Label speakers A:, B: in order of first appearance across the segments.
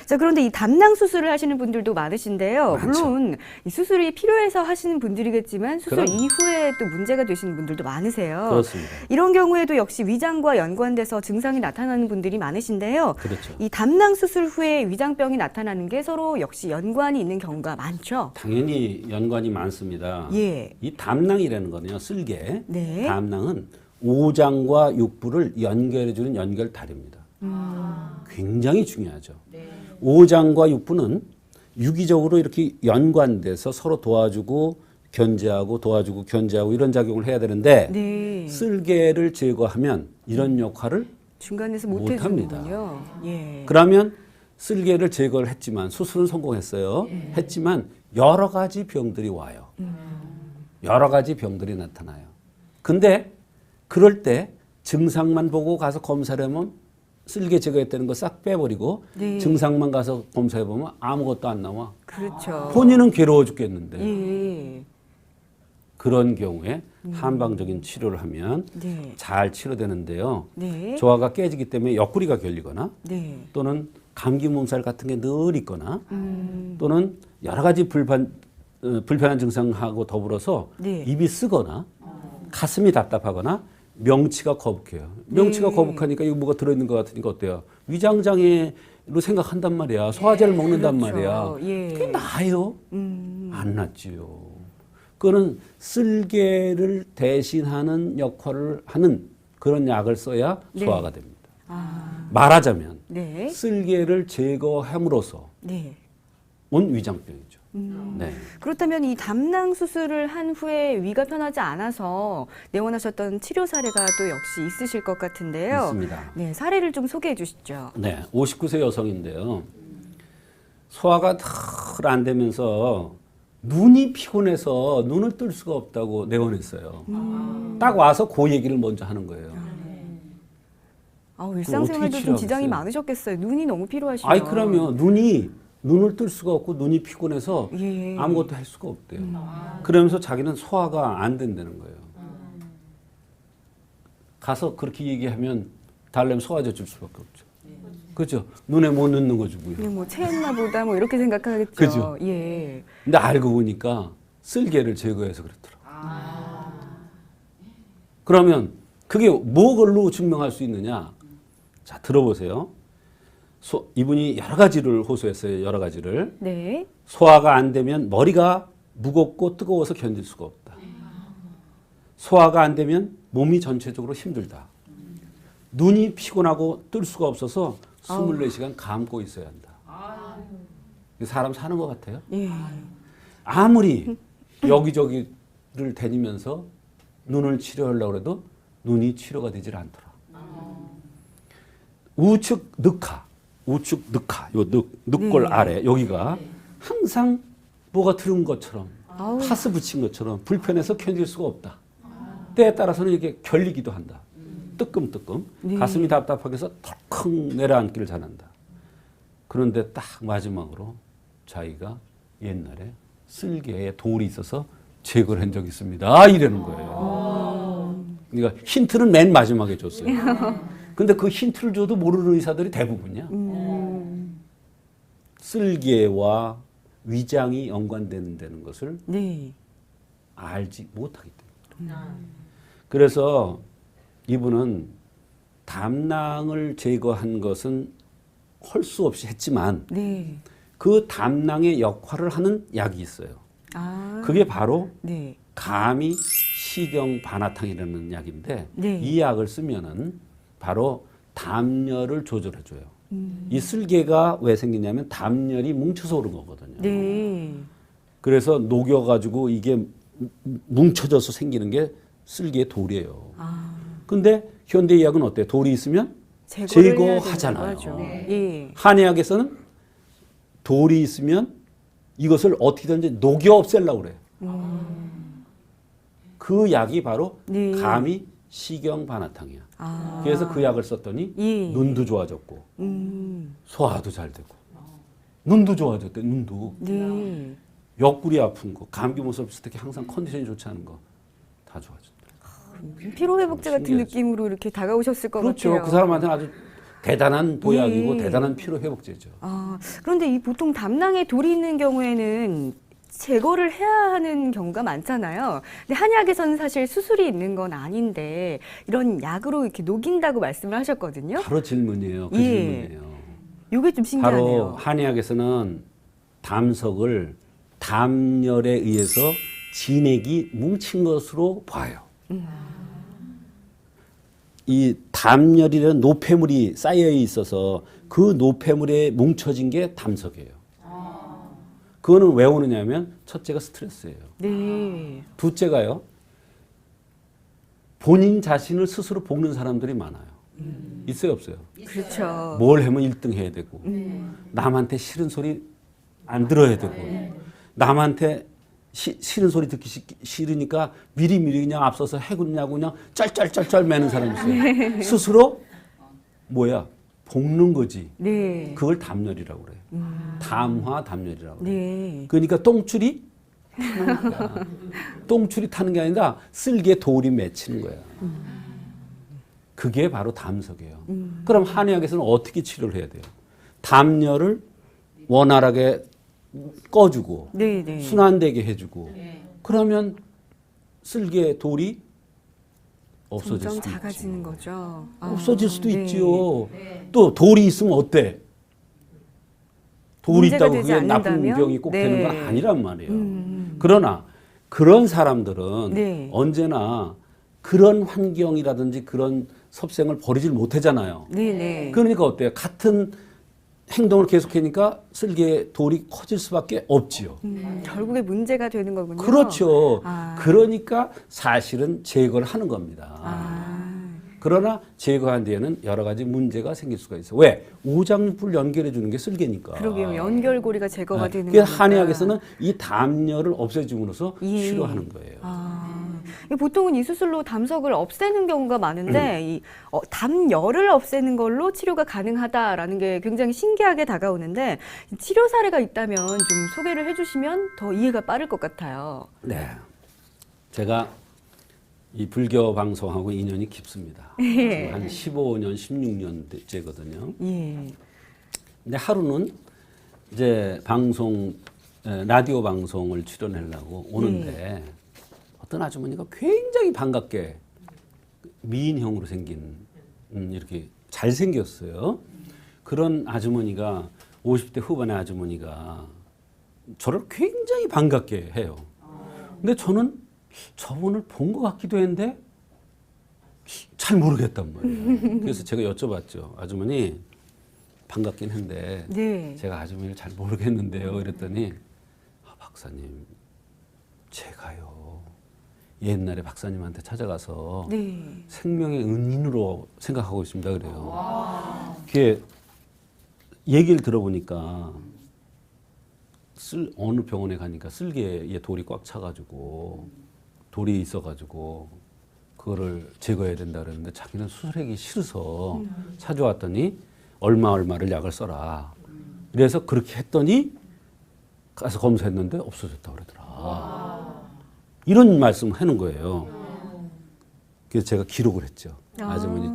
A: 자, 그런데 이 담낭 수술을 하시는 분들도 많으신데요.
B: 많죠.
A: 물론 이 수술이 필요해서 하시는 분들이겠지만 수술
B: 그럼.
A: 이후에 또 문제가 되시는 분들도 많으세요.
B: 그렇습니다.
A: 이런 경우에도 역시 위장과 연관돼서 증상이 나타나는 분들이 많으신데요.
B: 그렇죠.
A: 이 담낭 수술 후에 위장병이 나타나는 게 서로 역시 연관이 있는 경우가 많죠.
B: 당연히 연관이 많습니다.
A: 예.
B: 이 담낭이라는 거는요, 쓸개.
A: 네.
B: 담낭은 오장과 육부를 연결해주는 연결다리입니다. 굉장히 중요하죠. 오장과 육부는 유기적으로 이렇게 연관돼서 서로 도와주고 견제하고 이런 작용을 해야 되는데
A: 네.
B: 쓸개를 제거하면 이런 역할을
A: 중간에서
B: 못
A: 못
B: 합니다.
A: 해주는군요. 예.
B: 그러면 쓸개를 제거를 했지만 수술은 성공했어요. 했지만 여러 가지 병들이 와요. 여러 가지 병들이 나타나요. 근데 그럴 때 증상만 보고 가서 검사를 하면 쓸개 제거했다는 거 싹 빼버리고
A: 네.
B: 증상만 가서 검사해보면 아무것도 안 나와.
A: 그렇죠.
B: 본인은 괴로워 죽겠는데.
A: 예.
B: 그런 경우에 한방적인 치료를 하면
A: 네.
B: 잘 치료되는데요.
A: 네.
B: 조화가 깨지기 때문에 옆구리가 결리거나
A: 네.
B: 또는 감기 몸살 같은 게 늘 있거나 또는 여러 가지 불편한 증상하고 더불어서
A: 네.
B: 입이 쓰거나 가슴이 답답하거나 명치가 거북해요. 명치가
A: 네.
B: 거북하니까 이거 뭐가 들어있는 것 같으니까 어때요? 위장장애로 생각한단 말이야. 소화제를 먹는단
A: 그렇죠.
B: 말이야.
A: 예.
B: 그게 나아요? 안 낫지요. 그거는 쓸개를 대신하는 역할을 하는 그런 약을 써야
A: 네.
B: 소화가 됩니다.
A: 아.
B: 말하자면
A: 네.
B: 쓸개를 제거함으로써
A: 네.
B: 온 위장병이죠. 네.
A: 그렇다면 이 담낭 수술을 한 후에 위가 편하지 않아서 내원하셨던 치료 사례가 또 역시 있으실 것 같은데요.
B: 있습니다.
A: 네, 사례를 좀 소개해 주시죠.
B: 네, 59세 여성인데요. 소화가 잘 안 되면서 눈이 피곤해서 눈을 뜰 수가 없다고 내원했어요. 딱 와서 그 얘기를 먼저 하는 거예요.
A: 일상생활도 좀
B: 치료하겠어요?
A: 지장이 많으셨겠어요. 눈이 너무 필요하시죠.
B: 아이 그러면 눈을 뜰 수가 없고 눈이 피곤해서
A: 예.
B: 아무것도 할 수가 없대요. 그러면서 자기는 소화가 안 된다는 거예요. 가서 그렇게 얘기하면 달래면 소화제 줄 수밖에 없죠. 그렇죠? 눈에 못 넣는 거 주고요.
A: 그냥 뭐 체했나 보다 뭐 이렇게 생각하겠죠.
B: 그죠?
A: 예.
B: 근데 알고 보니까 쓸개를 제거해서 그렇더라고요. 그러면 그게 뭐걸로 증명할 수 있느냐? 자, 들어보세요. 이분이 여러 가지를 호소했어요. 여러 가지를.
A: 네.
B: 소화가 안 되면 머리가 무겁고 뜨거워서 견딜 수가 없다. 소화가 안 되면 몸이 전체적으로 힘들다. 눈이 피곤하고 뜰 수가 없어서 24시간 감고 있어야 한다. 사람 사는 것 같아요.
A: 예.
B: 아무리 여기저기를 다니면서 눈을 치료하려고 해도 눈이 치료가 되질 않더라. 우측 늑하, 요 늑골 아래 여기가 항상 뭐가 들은 것처럼 파스 붙인 것처럼 불편해서 견딜 수가 없다. 때에 따라서는 이렇게 결리기도 한다. 뜨끔뜨끔
A: 네.
B: 가슴이 답답하게 해서 덜컹 내려앉기를 잘한다. 그런데 딱 마지막으로 자기가 옛날에 쓸개에 돌이 있어서 제거를 한 적이 있습니다. 이러는 거예요. 그러니까 힌트는 맨 마지막에 줬어요. 근데 그 힌트를 줘도 모르는 의사들이 대부분이야. 쓸개와 위장이 연관되는 것을
A: 네.
B: 알지 못하기 때문에. 그래서 이분은 담낭을 제거한 것은 할 수 없이 했지만
A: 네.
B: 그 담낭의 역할을 하는 약이 있어요. 그게 바로
A: 네.
B: 감이 시경 반화탕이라는 약인데
A: 네.
B: 이 약을 쓰면은 바로 담열을 조절해줘요. 이 쓸개가 왜 생기냐면 담열이 뭉쳐서 오른 거거든요.
A: 네.
B: 그래서 녹여가지고 이게 뭉쳐져서 생기는 게 쓸개의 돌이에요. 근데 현대의학은 어때요? 돌이 있으면 제거하잖아요.
A: 예.
B: 한의학에서는 돌이 있으면 이것을 어떻게든지 녹여 없애려고 그래요. 그 약이 바로
A: 네.
B: 감이 시경 반화탕이야. 그래서 그 약을 썼더니
A: 예.
B: 눈도 좋아졌고 소화도 잘 되고 눈도 좋아졌대. 눈도
A: 네.
B: 옆구리 아픈 거, 감기 모습 비슷하게 항상 컨디션이 좋지 않은 거 다 좋아졌대.
A: 피로회복제 같은
B: 신기하죠.
A: 느낌으로 이렇게 다가오셨을 것
B: 그렇죠.
A: 같아요.
B: 그 사람한테는 아주 대단한 보약이고
A: 예.
B: 대단한 피로 회복제죠.
A: 아, 그런데 이 보통 담낭에 돌이 있는 경우에는 제거를 해야 하는 경우가 많잖아요. 근데 한약에서는 사실 수술이 있는 건 아닌데 이런 약으로 이렇게 녹인다고 말씀을 하셨거든요.
B: 바로 질문이에요. 그
A: 예.
B: 질문이에요.
A: 요게 좀 신기하네요.
B: 바로 한의학에서는 담석을 담열에 의해서 진액이 뭉친 것으로 봐요. 이 담열이라는 노폐물이 쌓여 있어서 그 노폐물에 뭉쳐진 게 담석이에요. 그거는 왜 오느냐면 첫째가 스트레스예요.
A: 네.
B: 둘째가요. 본인 자신을 스스로 볶는 사람들이 많아요. 있어요, 없어요?
A: 그렇죠.
B: 뭘 하면 1등 해야 되고 남한테 싫은 소리 안 들어야 되고 남한테 싫은 소리 듣기 싫으니까 미리미리 그냥 앞서서 해군냐고 그냥 짤짤짤짤 매는 사람이 있어요. 스스로 뭐야 볶는 거지.
A: 네.
B: 그걸 담열이라고 그래요. 담화 담열이라고 그래요.
A: 네.
B: 그러니까 똥줄이 타는 거야. 똥줄이 타는 게 아니라 쓸개 돌이 맺히는 거야. 그게 바로 담석이에요. 그럼 한의학에서는 어떻게 치료를 해야 돼요? 담열을 원활하게 꺼주고
A: 네, 네.
B: 순환되게 해주고 그러면 쓸개 돌이 없어질
A: 점점
B: 수도
A: 작아지는
B: 있죠.
A: 거죠.
B: 없어질 수도
A: 네.
B: 있지요. 또 돌이 있으면 어때? 돌이
A: 문제가
B: 있다고
A: 되지
B: 그게 나쁜
A: 않는다면?
B: 병이 꼭 되는 건
A: 네.
B: 아니란 말이에요. 그러나 그런 사람들은
A: 네.
B: 언제나 그런 환경이라든지 그런 섭생을 버리질 못하잖아요.
A: 네, 네.
B: 그러니까 어때요? 같은 행동을 계속하니까 쓸개 돌이 커질 수밖에 없지요.
A: 결국에 문제가 되는 거군요.
B: 그렇죠.
A: 아.
B: 그러니까 사실은 제거를 하는 겁니다.
A: 아.
B: 그러나 제거한 뒤에는 여러 가지 문제가 생길 수가 있어요. 왜? 오장육부를 연결해 주는 게 쓸개니까.
A: 그러게요. 연결고리가 제거가 되는
B: 그래서
A: 거니까.
B: 한의학에서는 이 담열을 없애줌으로써
A: 예.
B: 치료하는 거예요.
A: 이게 보통은 이 수술로 담석을 없애는 경우가 많은데 이 담열을 없애는 걸로 치료가 가능하다라는 게 굉장히 신기하게 다가오는데 치료 사례가 있다면 좀 소개를 해주시면 더 이해가 빠를 것 같아요.
B: 네. 제가 이 불교 방송하고 인연이 깊습니다.
A: 예.
B: 한 15년, 16년째거든요.
A: 예.
B: 근데 하루는 이제 라디오 방송을 출연하려고 오는데 어떤 아주머니가 굉장히 반갑게 미인형으로 생긴 이렇게 잘생겼어요. 그런 아주머니가 50대 후반의 아주머니가 저를 굉장히 반갑게 해요. 근데 저는 저분을 본 것 같기도 했는데 잘 모르겠단 말이에요. 그래서 제가 여쭤봤죠. 아주머니 반갑긴 한데
A: 네.
B: 제가 아주머니를 잘 모르겠는데요. 이랬더니 박사님 제가요 옛날에 박사님한테 찾아가서
A: 네.
B: 생명의 은인으로 생각하고 있습니다. 그래요. 그게 얘기를 들어보니까 어느 병원에 가니까 쓸개에 돌이 꽉 차가지고 돌이 있어가지고 그거를 제거해야 된다 그러는데 자기는 수술하기 싫어서 찾아왔더니 얼마를 약을 써라. 그래서 그렇게 했더니 가서 검사했는데 없어졌다 그러더라. 이런 말씀을 하는 거예요. 그래서 제가 기록을 했죠. 아주머니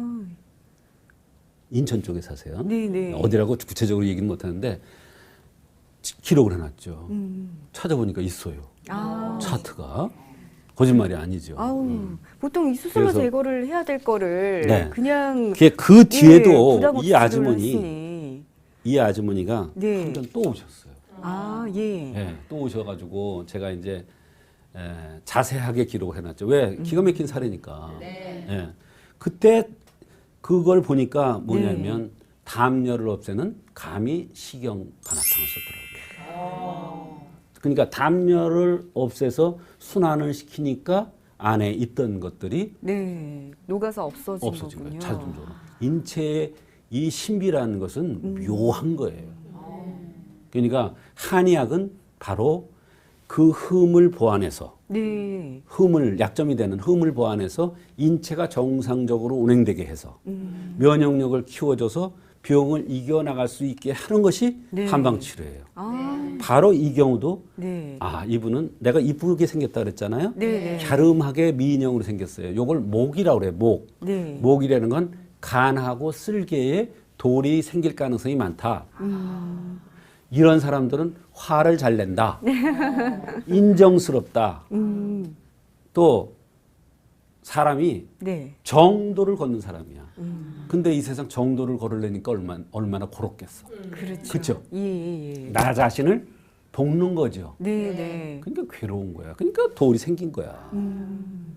B: 인천 쪽에 사세요.
A: 네네.
B: 어디라고 구체적으로 얘기는 못하는데 기록을 해놨죠. 찾아보니까 있어요. 차트가. 거짓말이 아니죠.
A: 보통 이 수술로
B: 그래서-
A: 제거를 해야 될 거를
B: 네.
A: 그냥
B: 그 뒤에도
A: 예, 부담 없이
B: 이 아주머니,
A: 치료를
B: 이 아주머니가
A: 네.
B: 한 번 또 오셨어요.
A: 예.
B: 예, 또 오셔가지고 제가 이제 자세하게 기록을 해놨죠. 왜? 기가 막힌 사례니까. 예. 그때 그걸 보니까 뭐냐면 담열을 없애는 감이 식용관합탕을 썼더라고요. 그러니까 담열을 없애서 순환을 시키니까 안에 있던 것들이
A: 네. 녹아서 없어진
B: 없어진
A: 거군요.
B: 거예요. 자동적으로. 인체의 이 신비라는 것은 묘한 거예요. 그러니까 한의학은 바로 그 흠을 보완해서
A: 네.
B: 약점이 되는 흠을 보완해서 인체가 정상적으로 운행되게 해서 면역력을 키워줘서 병을 이겨나갈 수 있게 하는 것이
A: 네.
B: 한방치료예요. 바로 이 경우도
A: 네.
B: 이분은 내가 이쁘게 생겼다 그랬잖아요.
A: 네.
B: 갸름하게 미인형으로 생겼어요. 요걸 목이라고 그래요. 목.
A: 네.
B: 목이라는 건 간하고 쓸개의 돌이 생길 가능성이 많다. 이런 사람들은 화를 잘 낸다. 인정스럽다. 또 사람이
A: 네.
B: 정도를 걷는 사람이야. 근데 이 세상 정도를 걸으려니까 얼마나 고롭겠어.
A: 그렇죠.
B: 그쵸?
A: 예.
B: 나 자신을 볶는 거죠.
A: 네.
B: 그러니까 괴로운 거야. 그러니까 돌이 생긴 거야.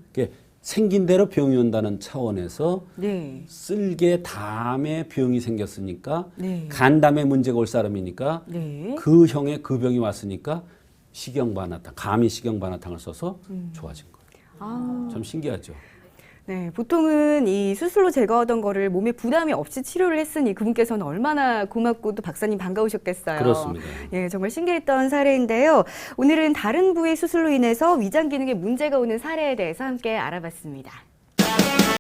B: 그게 생긴 대로 병이 온다는 차원에서
A: 네.
B: 쓸개 담에 병이 생겼으니까
A: 네.
B: 간담에 문제가 올 사람이니까
A: 네.
B: 그 형에 그 병이 왔으니까 식용반화탕, 감히 식용반화탕을 써서 좋아진 거예요.
A: 아.
B: 참 신기하죠.
A: 네, 보통은 이 수술로 제거하던 거를 몸에 부담이 없이 치료를 했으니 그분께서는 얼마나 고맙고 또 박사님 반가우셨겠어요.
B: 그렇습니다.
A: 예, 정말 신기했던 사례인데요. 오늘은 다른 부위 수술로 인해서 위장 기능에 문제가 오는 사례에 대해서 함께 알아봤습니다.